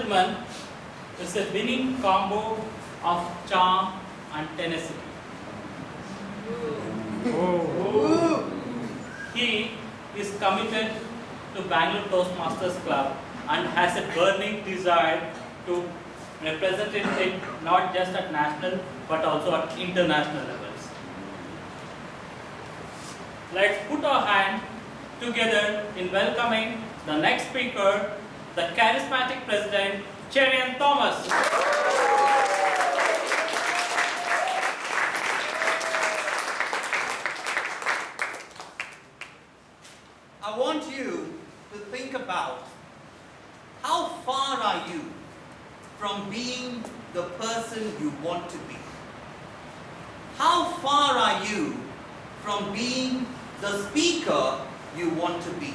gentleman is a winning combo of charm and tenacity. He is committed to Bangalore Toastmasters Club and has a burning desire to represent it not just at national but also at international levels. Let's put our hand together in welcoming the next speaker, the charismatic president, Cherian Thomas. I want you to think about how far are you from being the person you want to be? How far are you from being the speaker you want to be?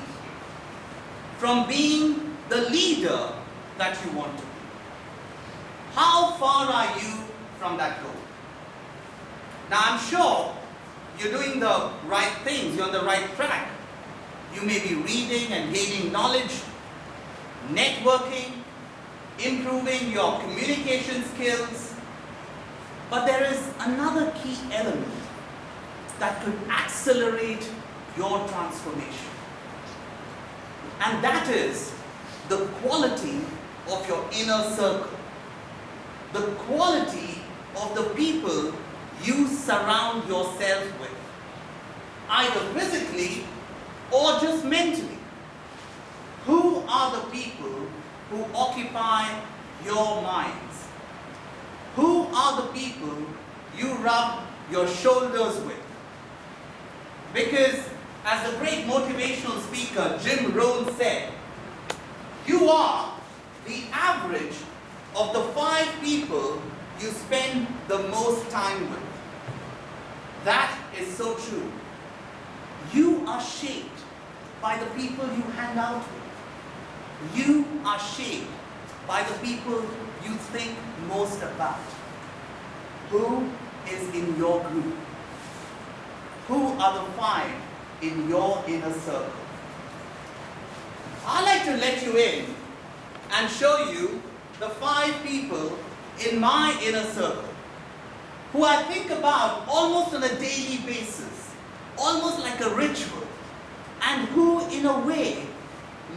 From being the leader that you want to be? How far are you from that goal? Now I'm sure you're doing the right things, you're on the right track. You may be reading and gaining knowledge, networking, improving your communication skills. But there is another key element that could accelerate your transformation. And that is the quality of your inner circle. The quality of the people you surround yourself with. Either physically or just mentally. Who are the people who occupy your minds? Who are the people you rub your shoulders with? Because as the great motivational speaker Jim Rohn said, you are the average of the 5 people you spend the most time with. That is so true. You are shaped by the people you hang out with. You are shaped by the people you think most about. Who is in your group? Who are the 5 in your inner circle? I'd like to let you in and show you the 5 people in my inner circle who I think about almost on a daily basis, almost like a ritual, and who in a way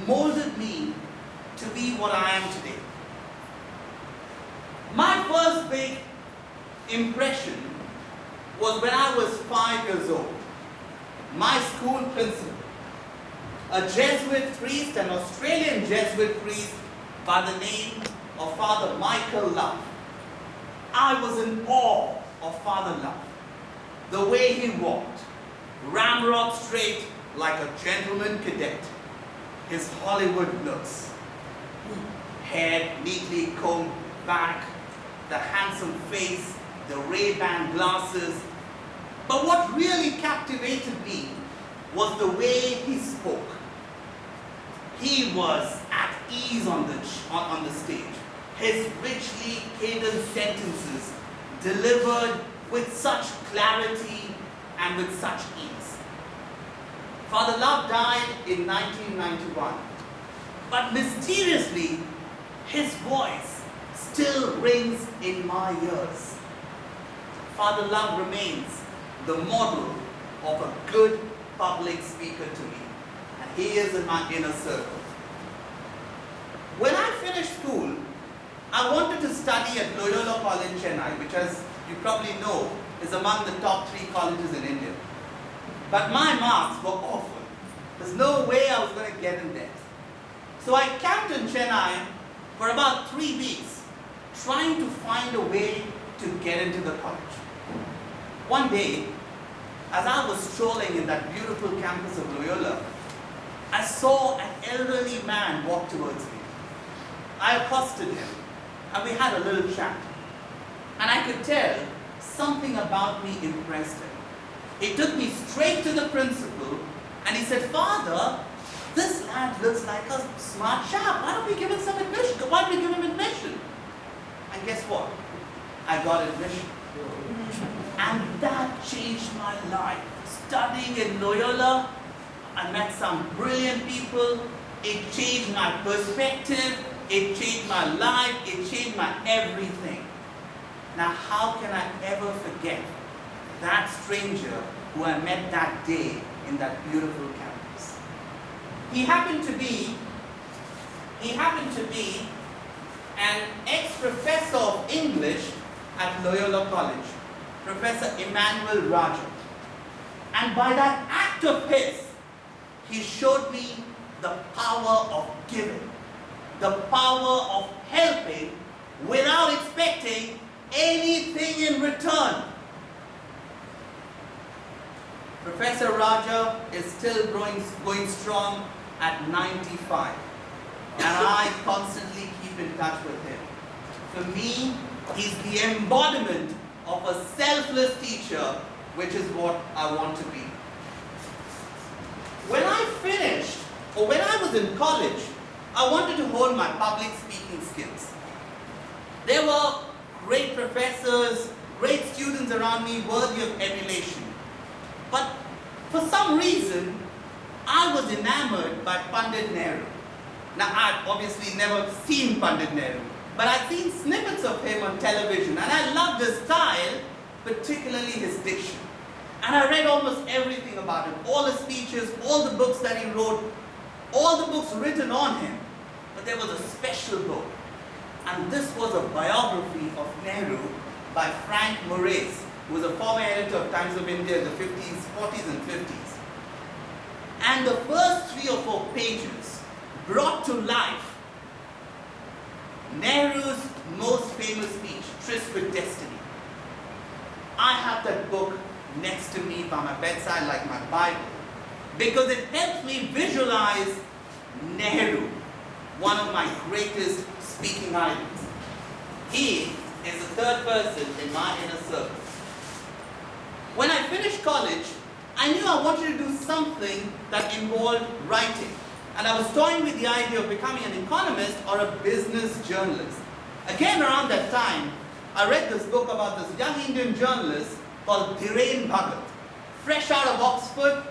molded me to be what I am today. My first big impression was when I was 5 years old. My school principal, a Jesuit priest, an Australian Jesuit priest by the name of Father Michael Love. I was in awe of Father Love. The way he walked, ramrod straight like a gentleman cadet. His Hollywood looks, hair neatly combed back, the handsome face, the Ray-Ban glasses. But what really captivated me was the way he spoke. He was at ease on the stage. His richly cadenced sentences delivered with such clarity and with such ease. Father Love died in 1991, but mysteriously, his voice still rings in my ears. Father Love remains the model of a good public speaker to me, and he is in my inner circle. When I finished school, I wanted to study at Loyola College, Chennai, which, as you probably know, is among the top 3 colleges in India. But my marks were awful. There's no way I was going to get in there. So I camped in Chennai for about 3 weeks, trying to find a way to get into the college. One day, as I was strolling in that beautiful campus of Loyola, I saw an elderly man walk towards me. I accosted him, and we had a little chat. And I could tell something about me impressed him. He took me straight to the principal, and he said, "Father, this lad looks like a smart chap. Why don't we give him some admission? Why don't we give him admission?" And guess what? I got admission. And that changed my life. Studying in Loyola, I met some brilliant people. It changed my perspective it changed my life, it changed my everything. Now how can I ever forget that stranger who I met that day in that beautiful campus? He happened to be an ex-professor of English at Loyola College, Professor Emmanuel Raja. And by that act of his, he showed me the power of giving, the power of helping without expecting anything in return. Professor Raja is still going strong at 95, and I constantly keep in touch with him. For me, he's the embodiment of a selfless teacher, which is what I want to be. When I finished, or when I was in college, I wanted to hone my public speaking skills. There were great professors, great students around me worthy of emulation. But for some reason, I was enamored by Pandit Nehru. Now, I'd obviously never seen Pandit Nehru, but I'd seen snippets of him on television, and I loved his style, particularly his diction. And I read almost everything about him, all his speeches, all the books that he wrote, all the books written on him. But there was a special book, and this was a biography of Nehru by Frank Moraes, who was a former editor of Times of India in the 50s, 40s and 50s. And the first 3 or 4 pages brought to life Nehru's most famous speech, Tryst with Destiny. I have that book next to me by my bedside like my Bible, because it helps me visualize Nehru, one of my greatest speaking idols. He is the third person in my inner circle. When I finished college, I knew I wanted to do something that involved writing. And I was toying with the idea of becoming an economist or a business journalist. Again, around that time, I read this book about this young Indian journalist called Cherian, fresh out of Oxford,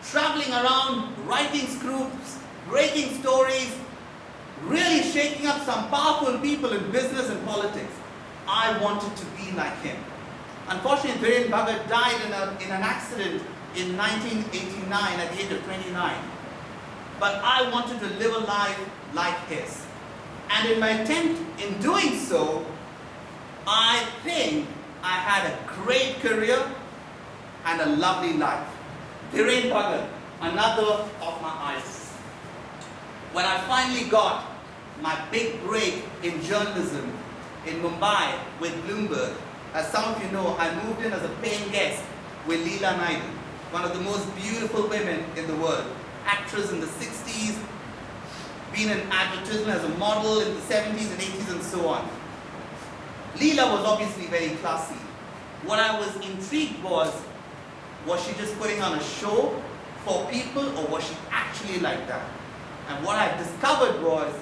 traveling around, writing scripts, breaking stories, really shaking up some powerful people in business and politics. I wanted to be like him. Unfortunately, Cherian died in an accident in 1989 at the age of 29. But I wanted to live a life like his. And in my attempt in doing so, I think I had a great career and a lovely life. Cherian, another of my idols. When I finally got my big break in journalism in Mumbai with Bloomberg, as some of you know, I moved in as a paying guest with Leela Naidu, one of the most beautiful women in the world, actress in the 60s, been in advertisement as a model in the 70s and 80s and so on. Leela was obviously very classy. What I was intrigued was she just putting on a show for people, or was she actually like that? And what I discovered was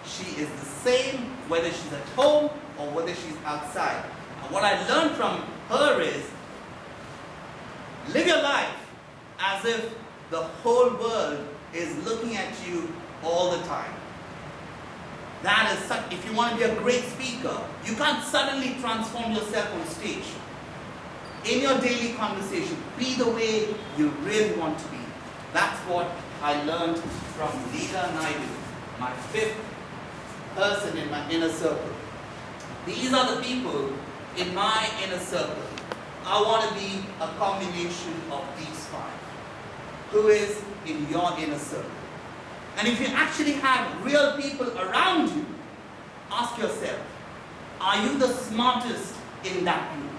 she is the same whether she's at home or whether she's outside. And what I learned from her is, live your life as if the whole world is looking at you all the time. That is such, if you want to be a great speaker, you can't suddenly transform yourself on stage. In your daily conversation, be the way you really want to be. That's what I learned from Leela Naidu, my 5th person in my inner circle. These are the people in my inner circle. I want to be a combination of these 5. Who is in your inner circle? And if you actually have real people around you, ask yourself, are you the smartest in that group?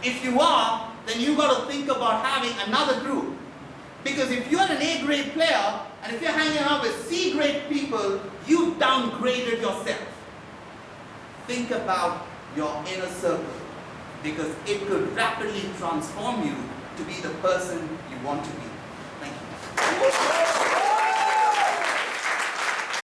If you are, then you've got to think about having another group. Because if you're an A-grade player, and if you're hanging out with C-grade people, you've downgraded yourself. Think about your inner circle, because it could rapidly transform you to be the person you want to be.